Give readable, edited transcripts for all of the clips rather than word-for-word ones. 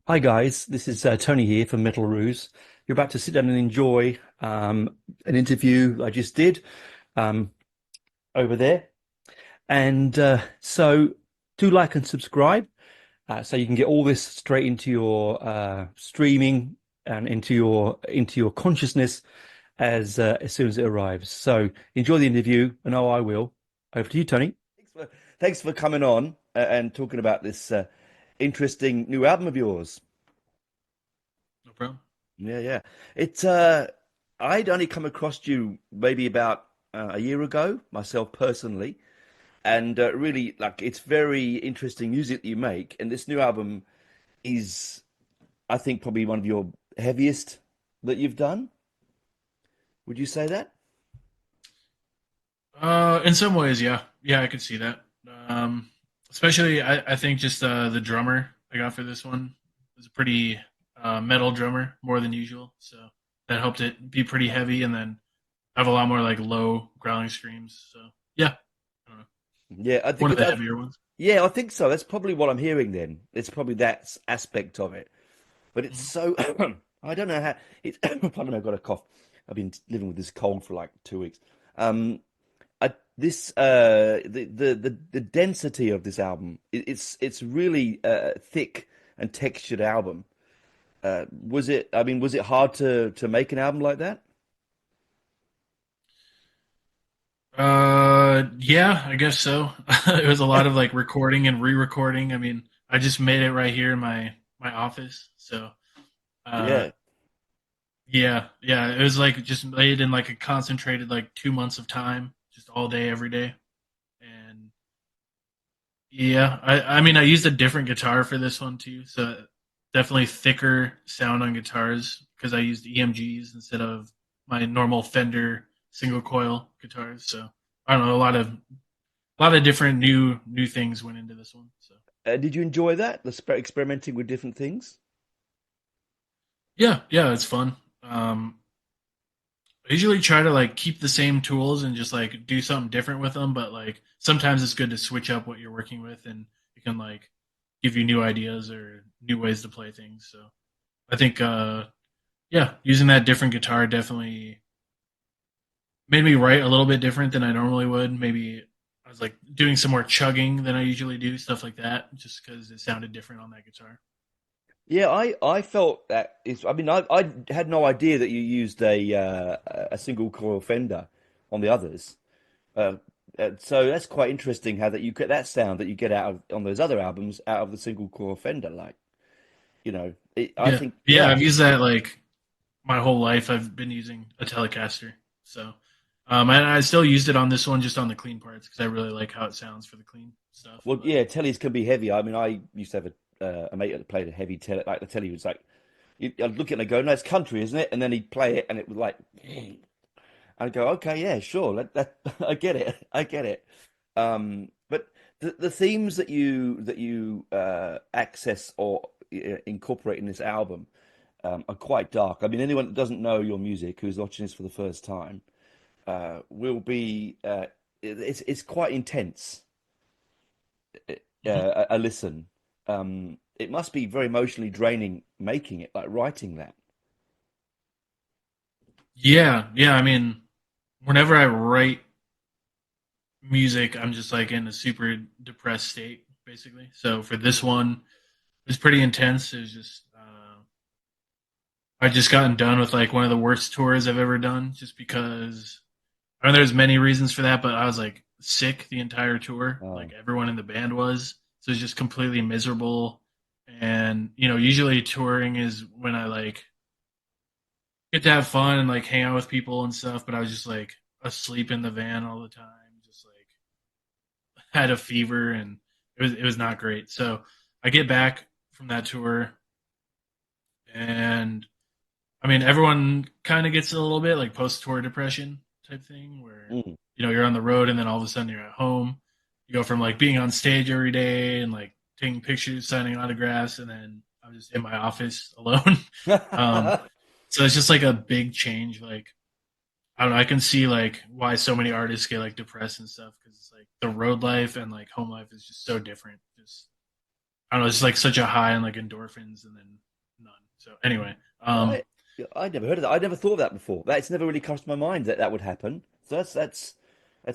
Hi guys, this is Tony here from Roos. You're about to sit down and enjoy an interview I just did um, over there. And so do like and subscribe so you can get all this straight into your streaming and into your consciousness as soon as it arrives. So enjoy the interview, and I will. Over to you, Tony. Thanks for coming on and talking about this interesting new album of yours. No problem. Yeah, yeah. It's I'd only come across you maybe about a year ago, myself personally, and really like it's very interesting music that you make, and this new album is, I think, probably one of your heaviest that you've done. Would you say that? In some ways, yeah, yeah, I could see that. Especially, I think just the drummer I got for this one was a pretty metal drummer, more than usual. So that helped it be pretty heavy, and then I have a lot more like low growling screams. So yeah, I don't know, Yeah, I one think of the heavier ones. yeah, I think so. That's probably what I'm hearing then. It's probably that aspect of it. But it's Mhm. so I don't know how it's pardon me, I've got a cough. I've been living with this cold for like 2 weeks. Um this the density of this album, it's really thick and textured album. Was it, I mean, was it hard to make an album like that? Yeah, I guess so. It was a lot of like recording and re-recording. I mean, I just made it right here in my office. So, uh, Yeah. yeah, yeah. It was like just made in like a concentrated like 2 months of time, just all day, every day. And yeah, I mean I used a different guitar for this one too, so definitely thicker sound on guitars because I used EMGs instead of my normal Fender single coil guitars. So I don't know, a lot of different new things went into this one. So Did you enjoy that? Experimenting with different things? yeah, yeah, it's fun. I usually try to like keep the same tools and just like do something different with them, but like sometimes it's good to switch up what you're working with and it can like give you new ideas or new ways to play things. So I think yeah, using that different guitar definitely made me write a little bit different than I normally would. Maybe I was like doing some more chugging than I usually do, stuff like that, just because it sounded different on that guitar. Yeah, I felt that is. I mean, I had no idea that you used a single coil Fender on the others. Uh, so that's quite interesting how that you get that sound that you get out of on those other albums out of the single coil Fender. Like, I Yeah, think, yeah, yeah, I've used that like my whole life. I've been using a Telecaster, so and I still used it on this one just on the clean parts because I really like how it sounds for the clean stuff. well, But yeah, tellies can be heavy. I mean, I used to have a mate that played a heavy telly. Like the telly was like, I'd look at it and go, "No, it's country, isn't it?" And then he'd play it, and it was like, I'd go, "Okay, yeah, sure, I get it, I get it." But the themes that you access or incorporate in this album are quite dark. I mean, anyone that doesn't know your music, who's watching this for the first time, will be it's quite intense. mhm. A listen. It must be very emotionally draining making it, like writing that. Yeah, yeah, I mean, whenever I write music, I'm just like in a super depressed state, basically. So for this one, it was pretty intense. It was just I just gotten done with like one of the worst tours I've ever done, just because I mean there's many reasons for that, but I was like sick the entire tour, like Oh, everyone in the band was. So it's just completely miserable. And usually touring is when I like get to have fun and like hang out with people and stuff, but I was just like asleep in the van all the time, just like had a fever and it was not great. So I get back from that tour and I mean everyone kind of gets a little bit like post tour depression type thing where mm. you're on the road and then all of a sudden you're at home. You go from like being on stage every day and like taking pictures, signing autographs, and then I'm just in my office alone. um, so it's just like a big change. Like I don't know. I can see like why so many artists get like depressed and stuff because it's like the road life and like home life is just so different. Just I don't know, it's like such a high on like endorphins and then none. So anyway, I I never heard of that. I never thought of that before. That's never really crossed my mind that that would happen. So that's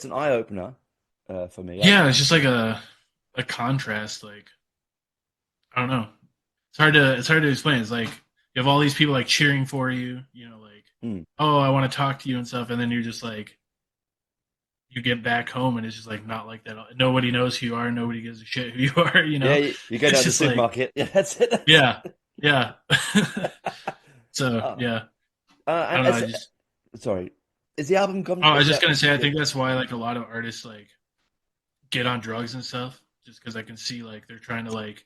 an eye opener for me. yeah, it's just like a contrast. Like I don't know, it's hard to explain. It's like you have all these people like cheering for you, like Mm. oh I want to talk to you and stuff, and then you're just like you get back home and it's just like not like that. Nobody knows who you are. Nobody gives a shit who you are. Yeah, you go It's down to the just like supermarket. Yeah, that's it. That's yeah, yeah. So oh. yeah, I And don't know. I just sorry, is the album oh, come? I was Is just that gonna say I yeah? think that's why like a lot of artists like get on drugs and stuff, just because I can see like they're trying to like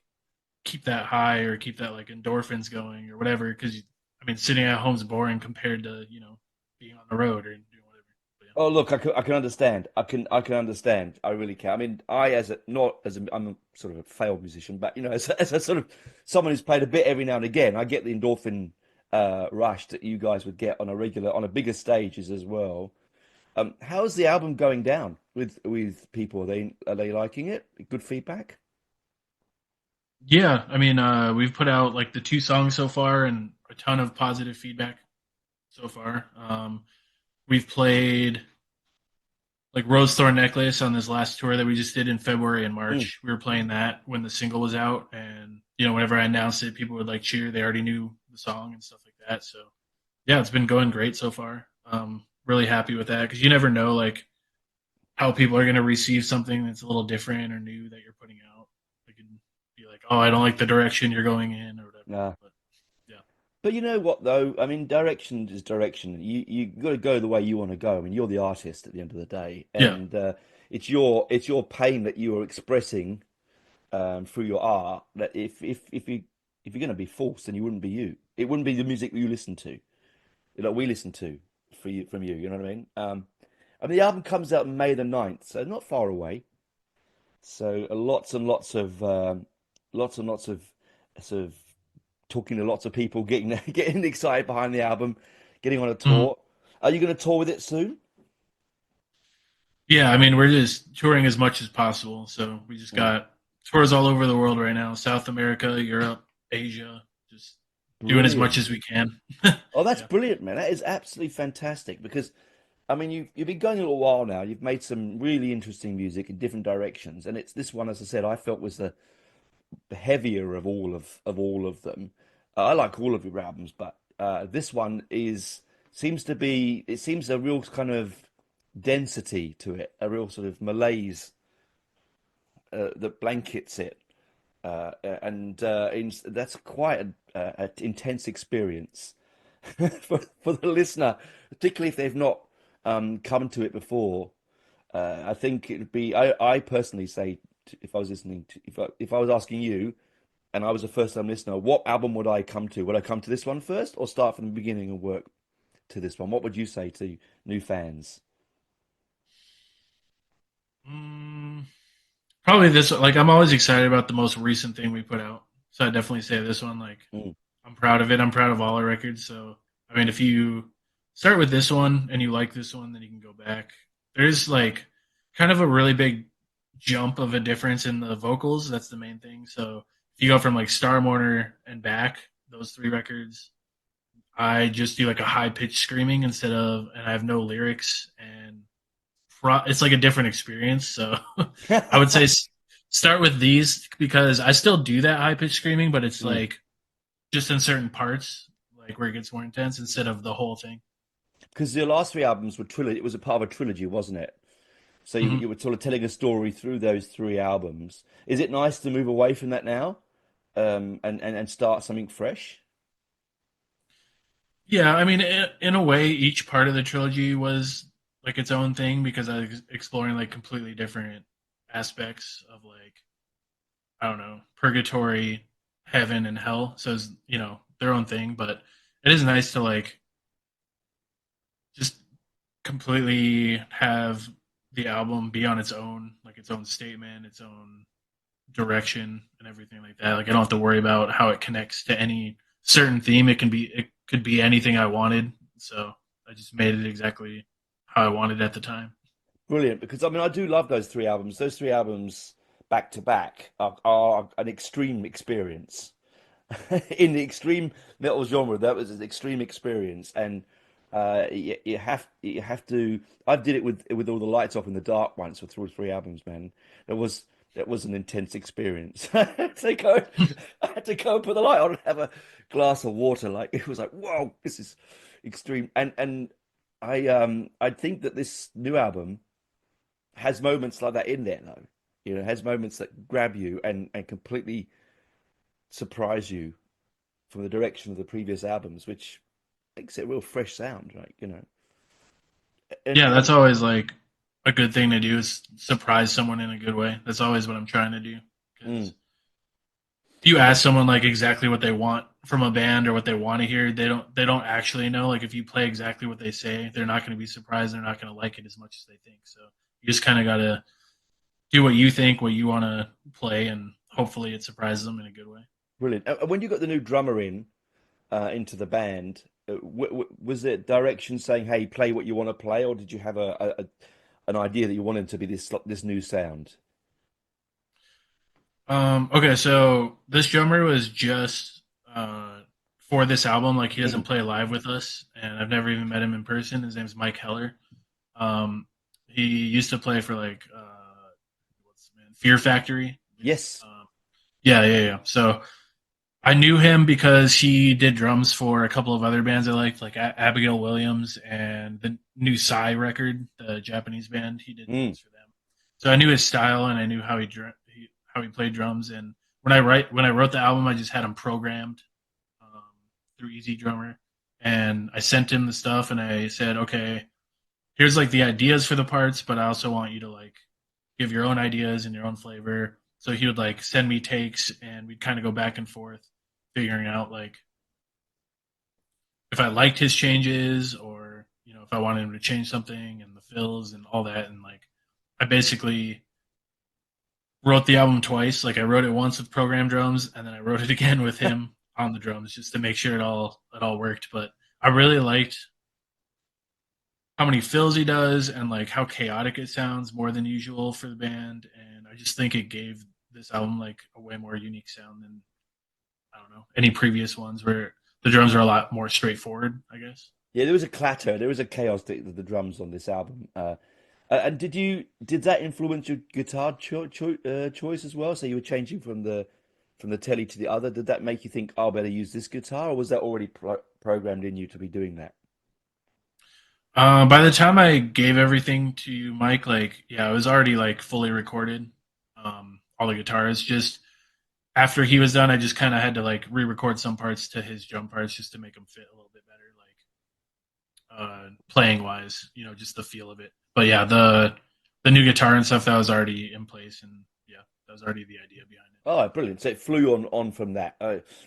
keep that high or keep that like endorphins going or whatever. Because I mean, sitting at home's boring compared to being on the road or doing whatever. But Oh, look, I can understand. I can understand. I really can. I mean, I as a not as a I'm a sort of a failed musician, but as a sort of someone who's played a bit every now and again, I get the endorphin rush that you guys would get on a regular on a bigger stages as well. How's the album going down with people? Are they liking it? Good feedback? yeah, I mean, we've put out like the 2 songs so far and a ton of positive feedback so far. We've played like Rose Thorn Necklace on this last tour that we just did in February and Mm. March. We were playing that when the single was out, and whenever I announced it, people would like cheer. They already knew the song and stuff like that. So yeah, it's been going great so far. Really happy with that because you never know like how people are going to receive something that's a little different or new that you're putting out. They can be like, "Oh, I don't like the direction you're going in" or whatever. Nah. But yeah, But you know what though? I mean, direction is direction. You got to go the way you want to go. I mean, you're the artist at the end of the day, yeah, and it's your pain that you are expressing through your art. That if you're going to be false, then you wouldn't be you. It wouldn't be the music that you listen to, like we listen to for you from you. You know what I mean? I mean, the album comes out May the 9th, so not far away. So lots and lots and lots of sort of talking to lots of people, getting getting excited behind the album, getting on a hmm tour. Are you going to tour with it soon? yeah. I mean, we're just touring as much as possible. So we just Mm, got tours all over the world right now: South America, Europe, Asia. Just doing as much brilliant. as we can. Oh, that's Yeah, brilliant, man. That is absolutely fantastic because I mean you've been going a little while now. You've made some really interesting music in different directions, and it's this one, as I said, I felt was the heavier of all of them. I like all of your albums, but this one is seems to be it seems a real kind of density to it, a real sort of malaise that blankets it, and that's quite an intense experience for the listener, particularly if they've not come to it before. I think it would be. I personally say, if I was listening to, if I was asking you, and I was a first time listener, what album would I come to? Would I come to this one first, or start from the beginning and work to this one? What would you say to new fans? mm, probably this. Like, I'm always excited about the most recent thing we put out. So I definitely say this one. Like, Mm. I'm proud of it. I'm proud of all our records. So I mean, if you start with this one and you like this one, then you can go back. There's like kind of a really big jump of a difference in the vocals. That's the main thing. So if you go from like Star Mourner and back, those 3 records, I just do like a high pitched screaming instead of, and I have no lyrics, and it's like a different experience. So I would say start with these because I still do that high pitched screaming, but it's Mm. like just in certain parts, like where it gets more intense instead of the whole thing. Because your last three albums were trilogy. It was a part of a trilogy, wasn't it? So Hmm you were sort of telling a story through those three albums. Is it nice to move away from that now, and start something fresh? Yeah, I mean, in a way, each part of the trilogy was like its own thing because I was exploring like completely different aspects of like I don't know purgatory, heaven, and hell. So it's their own thing, but it is nice to like just completely have the album be on its own, like its own statement, its own direction, and everything like that. Like I don't have to worry about how it connects to any certain theme. It could be anything I wanted. So I just made it exactly how I wanted at the time. Brilliant, because I mean I do love those three albums. Those three albums back to back are an extreme experience. In the extreme metal genre, that was an extreme experience, and you have to. I did it with all the lights off in the dark once for 3 albums, man. It was that was an intense experience. I had to go, I had to go and put the light on and have a glass of water. Like it was like, whoa, this is extreme. And I think that this new album has moments like that in there, though. You know, it has moments that grab you and completely surprise you from the direction of the previous albums, which makes it a real fresh sound, right? You know, Yeah, and that's always like a good thing to do is surprise someone in a good way. That's always what I'm trying to do. mm, Because if you and ask someone like exactly what they want from a band or what they want to hear, they don't actually know. Like if you play exactly what they say, they're not going to be surprised. They're not going to like it as much as they think. So you just kind of got to do what you think, what you want to play, and hopefully it surprises them in a good way. brilliant. And when you got the new drummer in into the band, was it direction saying, "Hey, play what you want to play," or did you have an idea that you wanted to be this new sound? Okay, so this drummer was just for this album. Like he doesn't Mm. play live with us, and I've never even met him in person. His name's Mike Heller. Um, he used to play for like Fear Factory. Yes. Yeah, yeah, yeah. So I knew him because he did drums for a couple of other bands I liked, like Abigail Williams and the new Psy record, the Japanese band. He did Mm. drums for them, so I knew his style and I knew how he played drums. And when I wrote the album, I just had him programmed um, through Easy Drummer, and I sent him the stuff and I said, okay, here's like the ideas for the parts, but I also want you to like give your own ideas and your own flavor. So he would like send me takes and we'd kind of go back and forth figuring out like if I liked his changes or if I wanted him to change something and the fills and all that. And like I basically wrote the album twice. Like I wrote it once with program drums and then I wrote it again with him on the drums just to make sure it all worked. But I really liked how many fills he does and like how chaotic it sounds more than usual for the band. And I just think it gave this album like a way more unique sound than I don't know any previous ones where the drums are a lot more straightforward, I guess. Yeah, there was a clatter, there was a chaos to the drums on this album. And did that influence your guitar choice as well? So you were changing from the telly to the other. Did that make you think, "Oh, I better use this guitar," or was that already programmed in you to be doing that? By the time I gave everything to Mike, like yeah, it was already like fully recorded. All the guitars. Just after he was done, I just kind of had to like re-record some parts to his drum parts just to make them fit a little bit better, like playing wise. Just the feel of it. But yeah, the new guitar and stuff that was already in place, and yeah, that was already the idea behind it. Oh, brilliant! So it flew on from that.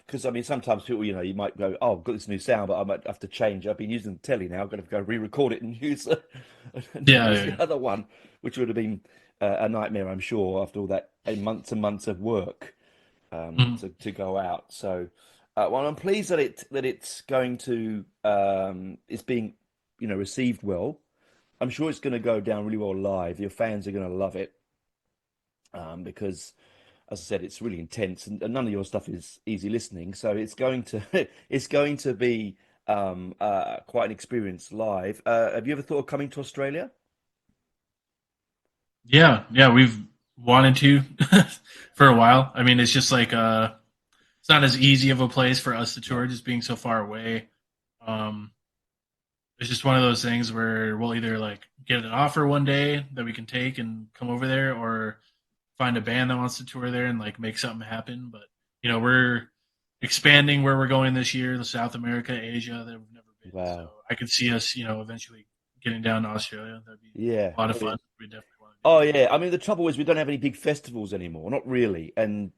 Because I mean, sometimes people, you might go, "Oh, I've got this new sound, but I might have to change. I've been using the telly now. I've got to go re-record it and use and Yeah, use yeah, the yeah. other one," which would have been a nightmare, I'm sure, after all that months and months of work Mhm. to go out. So, well, I'm pleased that it's going to it's being received well. I'm sure it's going to go down really well live. Your fans are going to love it because, as I said, it's really intense, and none of your stuff is easy listening. So it's going to it's going to be quite an experience live. Have you ever thought of coming to Australia? Yeah, yeah. We've wanted to for a while. I mean, it's just like it's not as easy of a place for us to No. tour, just being so far away. Um, it's just one of those things where we'll either like get an offer one day that we can take and come over there, or find a band that wants to tour there and like make something happen. But we're expanding where we're going this year, the South America, Asia that we've never been. So Wow. I could see us, eventually getting down to Australia. That'd be Yeah. a lot of fun. Brilliant. We definitely want to do Oh that. yeah. I mean, the trouble is we don't have any big festivals anymore. Not really. And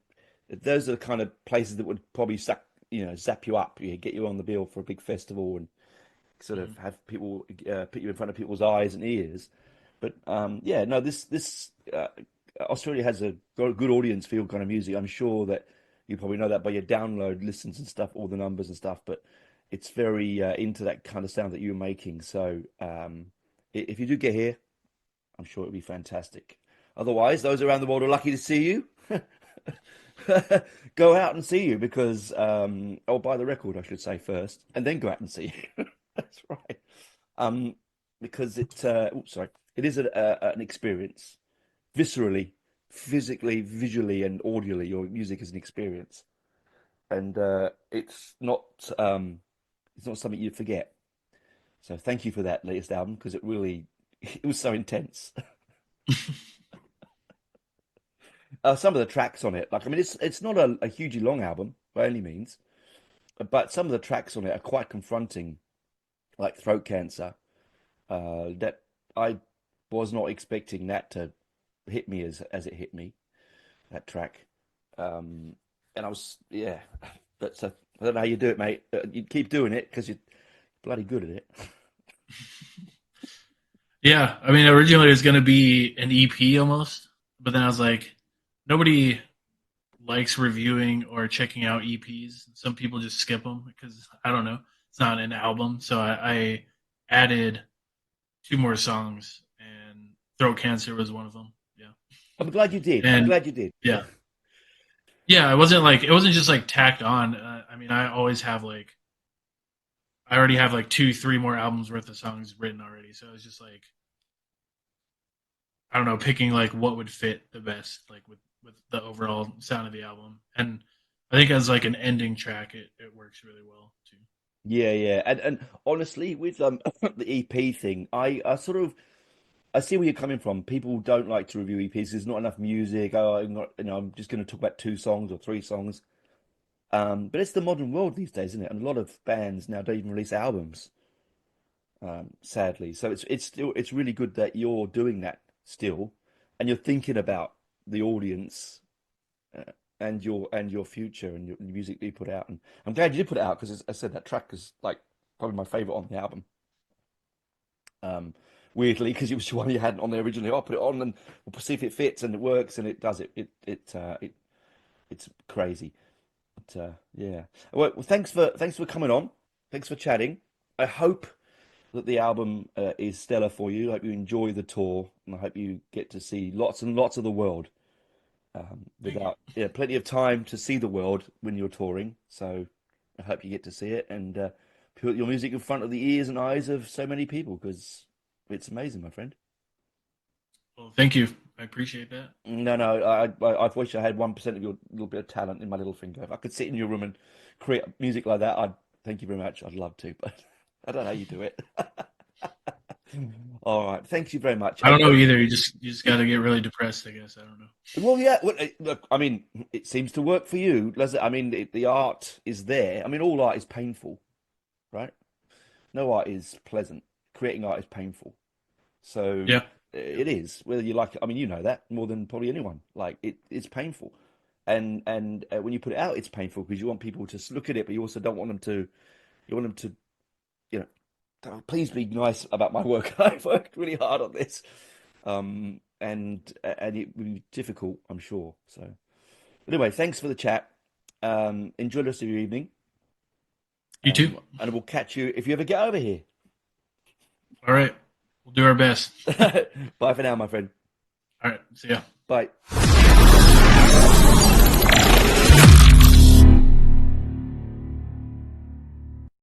those are the kind of places that would probably zap you up. You get you on the bill for a big festival and sort Mhm. of have people put you in front of people's eyes and ears. But yeah, no, this Australia has a got a good audience for your kind of music. I'm sure that you probably know that by your download listens and stuff, all the numbers and stuff. But it's very into that kind of sound that you're making. So if you do get here, I'm sure it'll be fantastic. Otherwise, those around the world are lucky to see you. Go out and see you because I'll buy the record, I should say first, and then go out and see you. That's right. Um, because sorry, it is an experience, viscerally, physically, visually, and audially. Your music is an experience, and it's not something you forget. So thank you for that latest album because it really it was so intense. Some of the tracks on it, like I mean, it's not a hugely long album by any means, but some of the tracks on it are quite confronting, like Throat Cancer. That I was not expecting that to hit me as it hit me, that track. And I was, yeah, but I don't know how you do it, mate. You keep doing it because you're bloody good at it. Yeah, I mean, originally it was going to be an EP almost, but then I was like, nobody likes reviewing or checking out EPs. Some people just skip them because I don't know, it's not an album. So I added two more songs, and Throat Cancer was one of them. Yeah, I'm glad you did. I'm and glad you did. yeah, yeah, it wasn't just like tacked on. I mean, I always have like I already have like two, three more albums worth of songs written already. So it's just like I don't know, picking like what would fit the best, like with the overall sound of the album. And I think as like an ending track, it works really well too. Yeah, yeah, and honestly, with the EP thing, I sort of I see where you're coming from. People don't like to review EPs. There's not enough music. Oh, I'm not, I'm just going to talk about two songs or three songs. But it's the modern world these days, isn't it? And a lot of bands now don't even release albums, sadly. So it's still it's really good that you're doing that still, and you're thinking about the audience and your future and your the music that you put out. And I'm glad you did put it out because, as I said, that track is like probably my favorite on the album. Um, Weirdly, because it was the one you had on there originally. I'll put it on and we'll see if it fits and it works, and it does. It's crazy. But yeah. Well, thanks for coming on. Thanks for chatting. I hope that the album is stellar for you. I hope you enjoy the tour, and I hope you get to see lots and lots of the world. Thank you. Without yeah, plenty of time to see the world when you're touring. So I hope you get to see it and put your music in front of the ears and eyes of so many people because it's amazing, my friend. Well, thank you. I appreciate that. No, no, I wish I had 1% of your little bit of talent in my little finger. If I could sit in your room and create music like that, I'd thank you very much. I'd love to, but I don't know how you do it. All right, thank you very much. I don't know either. You just got to get really depressed, I guess. I don't know. Well, yeah. Well, look, I mean, it seems to work for you. I mean, the art is there. I mean, all art is painful, right? No art is pleasant. Creating art is painful. So Yeah. it is, whether you like it. I mean, you know that more than probably anyone. Like it's painful, and when you put it out, it's painful because you want people to look at it, but you also don't want them to. You want them to, you know, "Oh, please be nice about my work. I've worked really hard on this, and it will be difficult, I'm sure. So anyway, thanks for the chat. Enjoy the rest of your evening, You too. and we'll catch you if you ever get over here. All right. We'll do our best. Bye for now, my friend. All right. See ya. Bye.